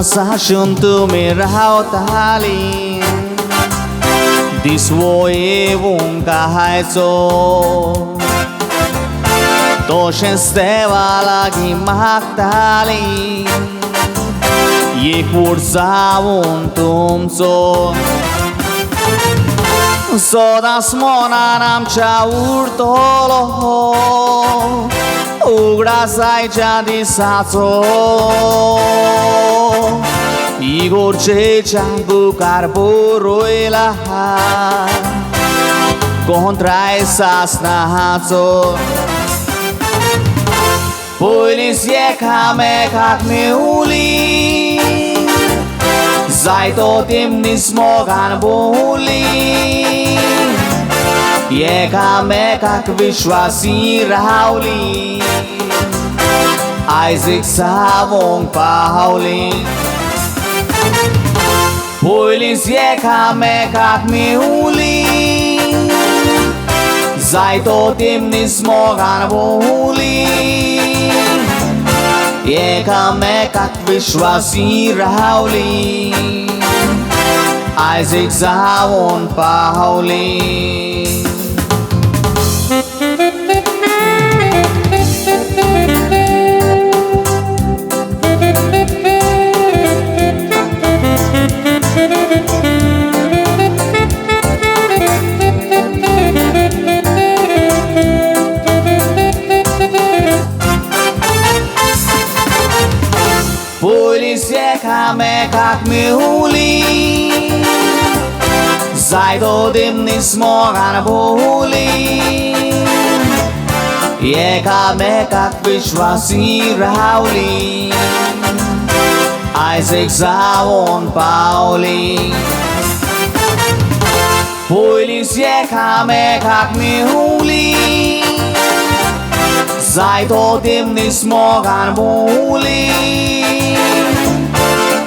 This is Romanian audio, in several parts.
sa shuntu rao tali Dis voie un kahai zo Toshen steva lagi maktali Ye kurza un tumzo Sodas monanam cha urtolo Ugra zajcia di saco Igor cecea bucar buruila Contra esas nahazo Poilis jekame kak miuli Zajto timnis mogan buli Jekame kak vishwasi rauli Isaac savong pauli Poilis jekame kak miuli Zajto timnis mogan buli Jekame kak vishwasi rauli Isaac savong pauli Poilis jekame kak miuli Zajto dimnis mogan buli Jekame kak vishwasi rauli Isaac savon pauli Poilis jekame kak miuli Zajto dimnis mogan buli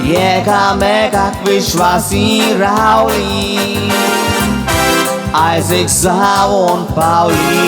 Jekame kak vishwasi rauli Isaac savon pauli